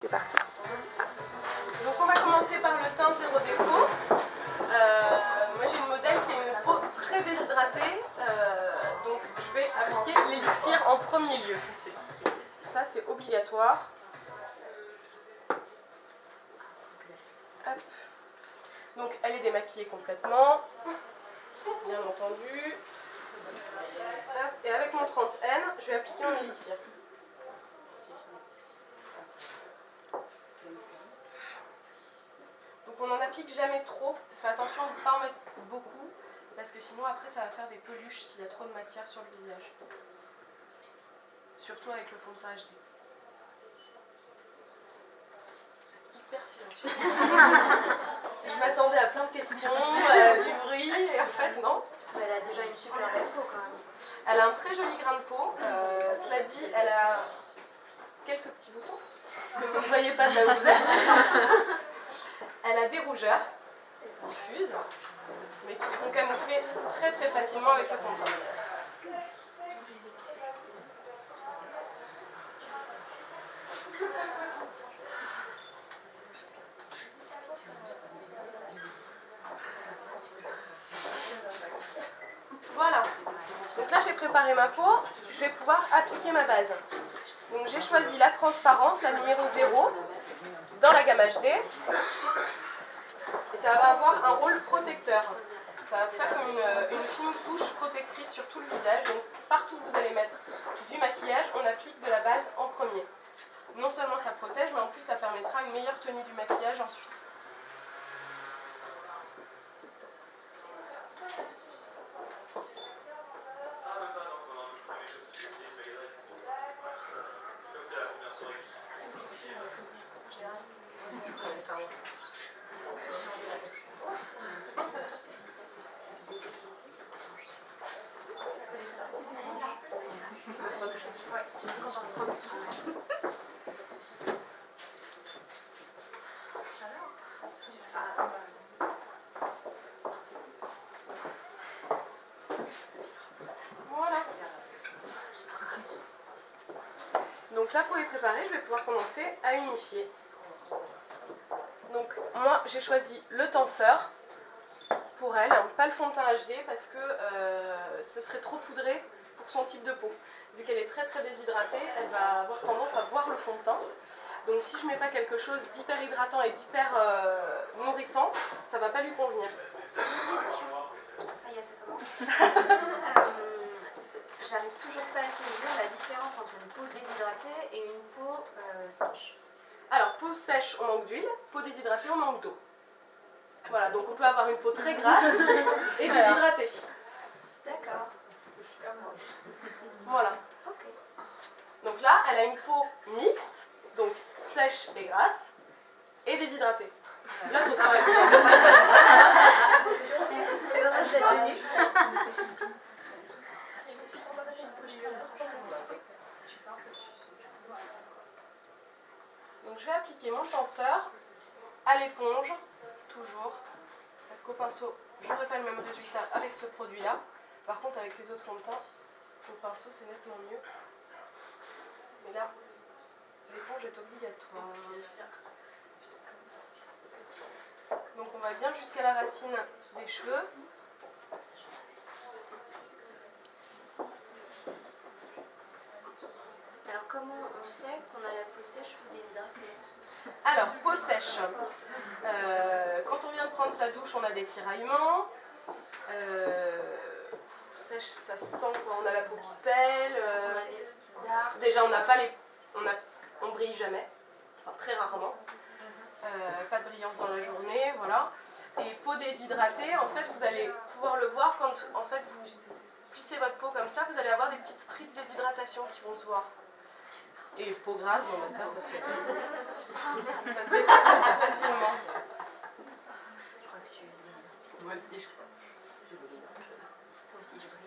C'est parti. Donc on va commencer par le teint zéro défaut. Moi j'ai une modèle qui a une peau très déshydratée, donc je vais appliquer l'élixir en premier lieu. Ça c'est obligatoire. Hop. Donc elle est démaquillée complètement, bien entendu. Hop. Et avec mon 30N, je vais appliquer mon élixir. Donc on n'en applique jamais trop, fais attention de ne pas en mettre beaucoup, parce que sinon après ça va faire des peluches s'il y a trop de matière sur le visage. Surtout avec le fond de teint HD. Vous êtes hyper silencieux. Je m'attendais à plein de questions, du bruit, et en fait non. Elle a déjà une super belle peau quand même. Elle a un très joli grain de peau, cela dit elle a quelques petits boutons que vous ne voyez pas de là où vous êtes. Elle a des rougeurs diffuses, mais qui seront camouflées très très facilement avec le fond de teint. Voilà, donc là j'ai préparé ma peau, je vais pouvoir appliquer ma base. Donc j'ai choisi la transparente, la numéro 0, dans la gamme HD. Et ça va avoir un rôle protecteur. Ça va faire comme une fine couche protectrice sur tout le visage. Donc partout où vous allez mettre du maquillage, on applique de la base en premier. Non seulement ça protège, mais en plus ça permettra une meilleure tenue du maquillage ensuite. Voilà. Donc la peau est préparée, je vais pouvoir commencer à unifier. Donc moi j'ai choisi le tenseur pour elle, pas le fond de teint HD parce que ce serait trop poudré pour son type de peau. Vu qu'elle est très très déshydratée, elle va avoir tendance à boire le fond de teint. Donc si je ne mets pas quelque chose d'hyper hydratant et d'hyper nourrissant, ça ne va pas lui convenir. Ça y est, c'est comment J'arrive toujours pas à saisir la différence entre une peau déshydratée et une peau sèche. Alors, peau sèche, on manque d'huile, peau déshydratée, on manque d'eau. Voilà, donc on peut avoir une peau très grasse et déshydratée. D'accord. Voilà. Ok. Donc là, elle a une peau mixte, donc sèche et grasse, et déshydratée. La totale. C'est dommage d'être venue. Donc je vais appliquer mon tenseur à l'éponge, toujours, parce qu'au pinceau, je n'aurai pas le même résultat avec ce produit-là. Par contre, avec les autres fonds de teint, au pinceau, c'est nettement mieux. Mais là, l'éponge est obligatoire. Donc on va bien jusqu'à la racine des cheveux. Alors comment on sait qu'on a la peau sèche ou déshydratée? Alors, peau sèche. Quand on vient de prendre sa douche, on a des tiraillements. Sèche, ça se sent quoi. On a la peau qui pèle. On a des petites dards. Déjà, on brille jamais, enfin très rarement. Pas de brillance dans la journée, voilà. Et peau déshydratée, en fait, vous allez pouvoir le voir quand en fait vous plissez votre peau comme ça, vous allez avoir des petites strips de déshydratation qui vont se voir. Et peau grasse, bon, ben ça se détecte assez facilement. Je crois que je suis déshydratée. Moi aussi, je crois. Moi aussi, je brille.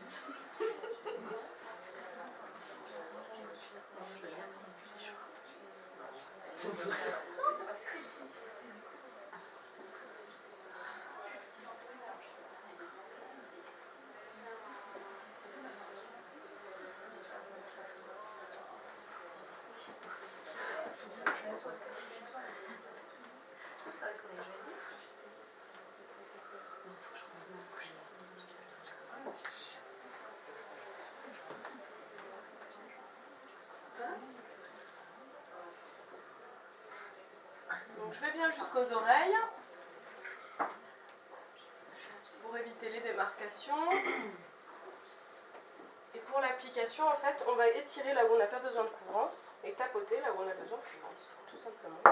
Donc je vais bien jusqu'aux oreilles pour éviter les démarcations. Et pour l'application, en fait, on va étirer là où on n'a pas besoin de couvrance et tapoter là où on a besoin de couvrance, tout simplement.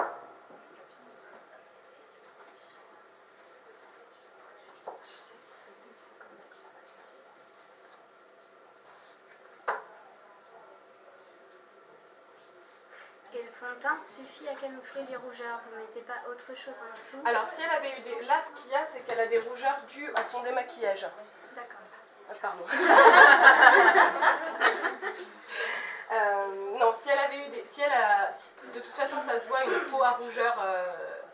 Et le fond de teint suffit à camoufler les rougeurs, vous ne mettez pas autre chose en dessous? Alors si elle avait eu des... Là, ce qu'il y a, c'est qu'elle a des rougeurs dues à son démaquillage. D'accord. Pardon. Non, si elle avait eu des... Si elle a... De toute façon, ça se voit, une peau à rougeur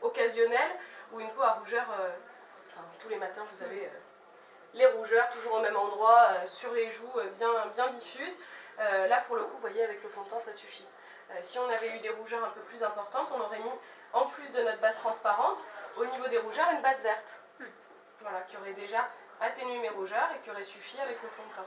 occasionnelle ou une peau à rougeur... Enfin, tous les matins, vous avez les rougeurs, toujours au même endroit, sur les joues, bien diffuses. Là, pour le coup, vous voyez, avec le fond de teint, ça suffit. Si on avait eu des rougeurs un peu plus importantes, on aurait mis, en plus de notre base transparente, au niveau des rougeurs, une base verte. Voilà, qui aurait déjà atténué mes rougeurs et qui aurait suffi avec le fond de teint.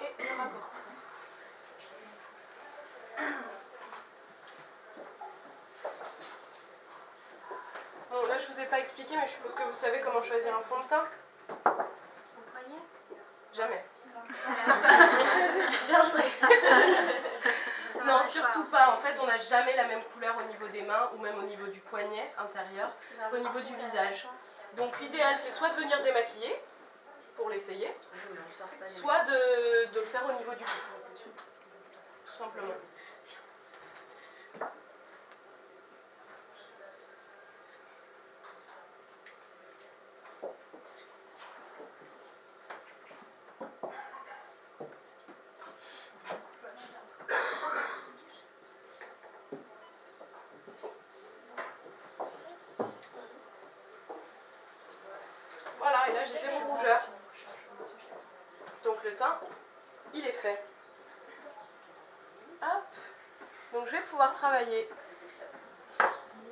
Et le raccord. Bon, là je vous ai pas expliqué, mais je suppose que vous savez comment choisir un fond de teint. Au poignet? Jamais. Bien joué. Non, surtout pas. En fait, on n'a jamais la même couleur au niveau des mains ou même au niveau du poignet intérieur, au niveau du visage. Donc l'idéal, c'est soit de venir démaquiller pour l'essayer, soit de le faire au niveau du cou. Tout simplement. Voilà, et là j'ai 0 rougeur. Donc le teint, il est fait. Hop. Donc je vais pouvoir travailler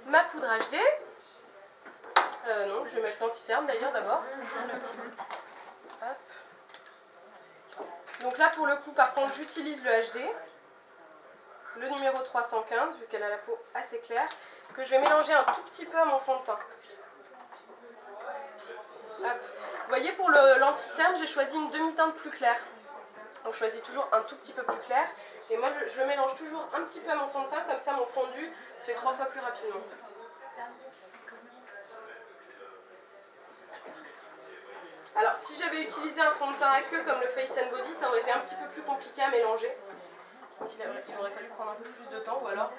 ma poudre HD. Non, je vais mettre l'anti-cerne d'ailleurs d'abord. Hop. Donc là pour le coup, par contre, j'utilise le HD. Le numéro 315, vu qu'elle a la peau assez claire, que je vais mélanger un tout petit peu à mon fond de teint. Hop. Vous voyez, pour l'anti-cerne, j'ai choisi une demi-teinte plus claire. Donc je choisis toujours un tout petit peu plus clair. Et moi, je le mélange toujours un petit peu à mon fond de teint, comme ça mon fondu se fait 3 fois plus rapidement. Alors, si j'avais utilisé un fond de teint à queue comme le Face and Body, ça aurait été un petit peu plus compliqué à mélanger. Donc il aurait fallu prendre un peu plus de temps, ou alors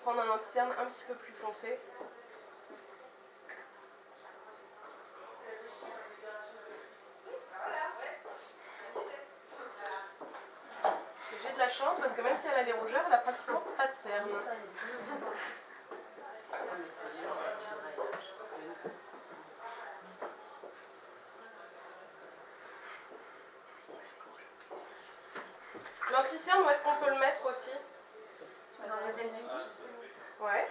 prendre un anti-cerne un petit peu plus foncé. J'ai de la chance parce que même si elle a des rougeurs, elle n'a pratiquement pas de cerne. L'anti-cerne, où est-ce qu'on peut le mettre aussi? Dans les ailes du nez? Ouais.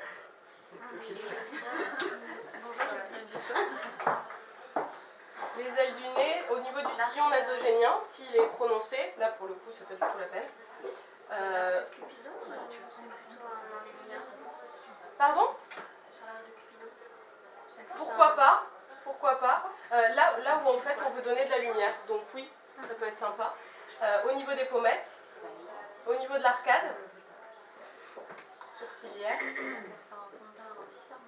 Les ailes du nez, au niveau du sillon nasogénien, s'il est prononcé, là pour le coup ça fait du tout la peine. Cupidon, c'est plutôt un mineur. Pardon? Sur l'arc de Cupidon. Pourquoi pas? Pourquoi pas? Là où en fait on veut donner de la lumière, donc oui, ça peut être sympa. Au niveau des pommettes, au niveau de l'arcade, sourcilière. On va se faire un fond de teint anti-cerne.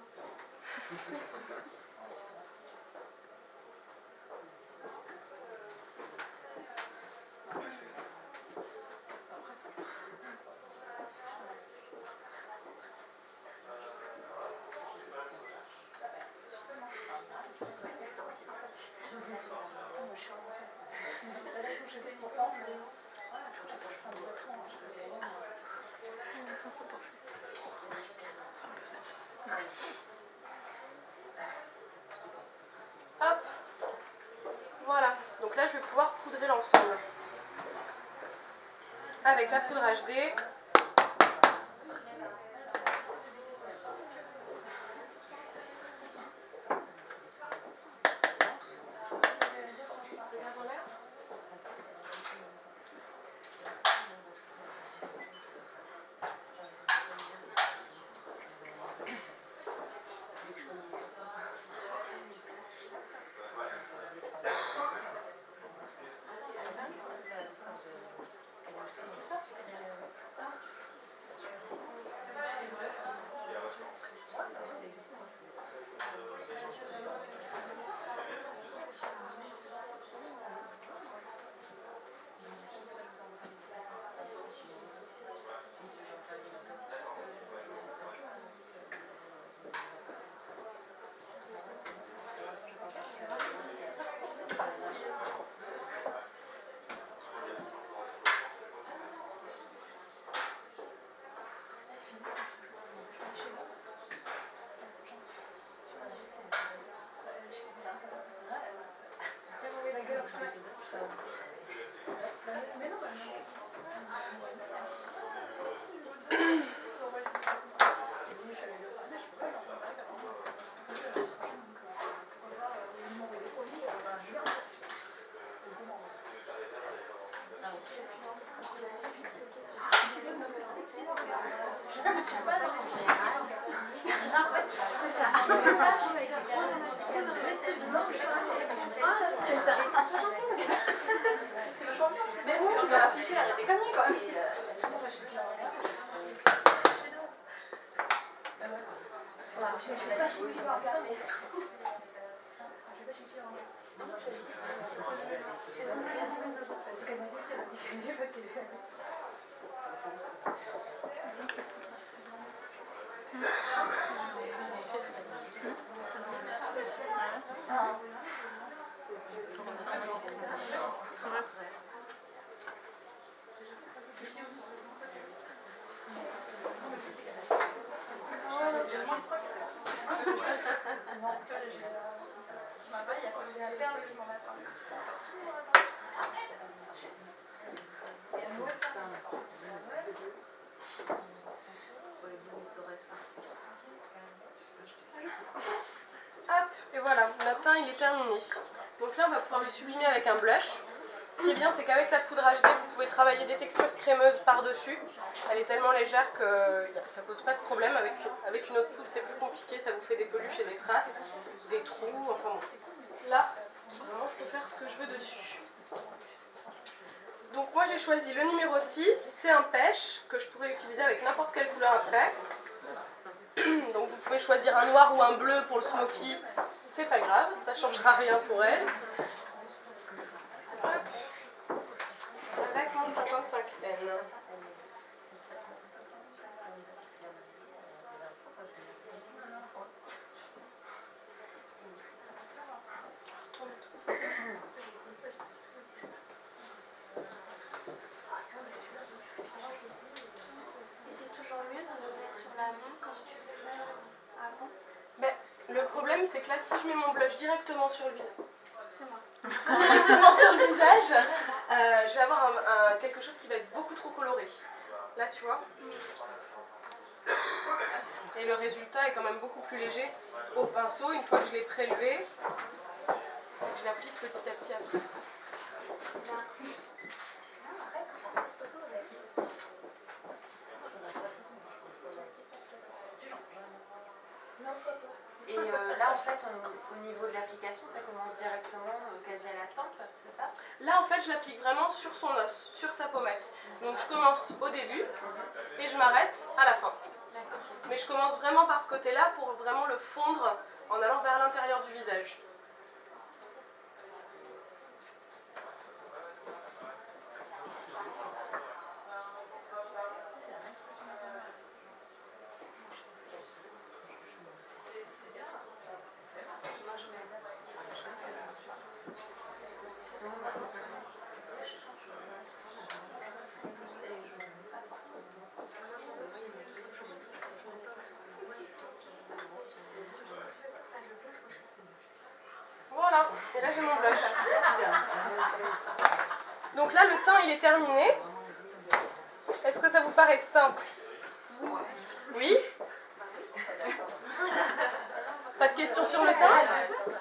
avec la poudre HD. Mais bon, je vais réfléchir à des conneries quoi. Je vais pas chier pour regarder. Parce qu'elle m'a dit sur la parce que Hop, et voilà, notre teint il est terminé. Donc là on va pouvoir le sublimer avec un blush. Ce qui est bien, c'est qu'avec la poudre HD, vous pouvez travailler des textures crémeuses par-dessus. Elle est tellement légère que ça pose pas de problème. Avec une autre poudre, c'est plus compliqué, ça vous fait des peluches et des traces, des trous, enfin bon. Là, vraiment, je peux faire ce que je veux dessus. Donc moi j'ai choisi le numéro 6, c'est un pêche que je pourrais utiliser avec n'importe quelle couleur après. Donc vous pouvez choisir un noir ou un bleu pour le smoky, c'est pas grave, ça changera rien pour elle. Hop. Avec mon 55 N. Et c'est toujours mieux de le mettre sur la main comme tu faisais avant? Mais le problème c'est que là si je mets mon blush directement sur le visage, je vais avoir quelque chose qui va être beaucoup trop coloré. Là tu vois. Et le résultat est quand même beaucoup plus léger au pinceau une fois que je l'ai prélevé. Je l'applique petit à petit après. Et là, en fait, au niveau de l'application, ça commence directement quasi à la tempe, c'est ça? Là, en fait, je l'applique vraiment sur son os, sur sa pommette. Donc, je commence au début et je m'arrête à la fin. Mais je commence vraiment par ce côté-là pour vraiment le fondre en allant vers l'intérieur du visage. Voilà, et là j'ai mon blush. Donc là le teint il est terminé. Est-ce que ça vous paraît simple? Oui? Pas de questions sur le teint?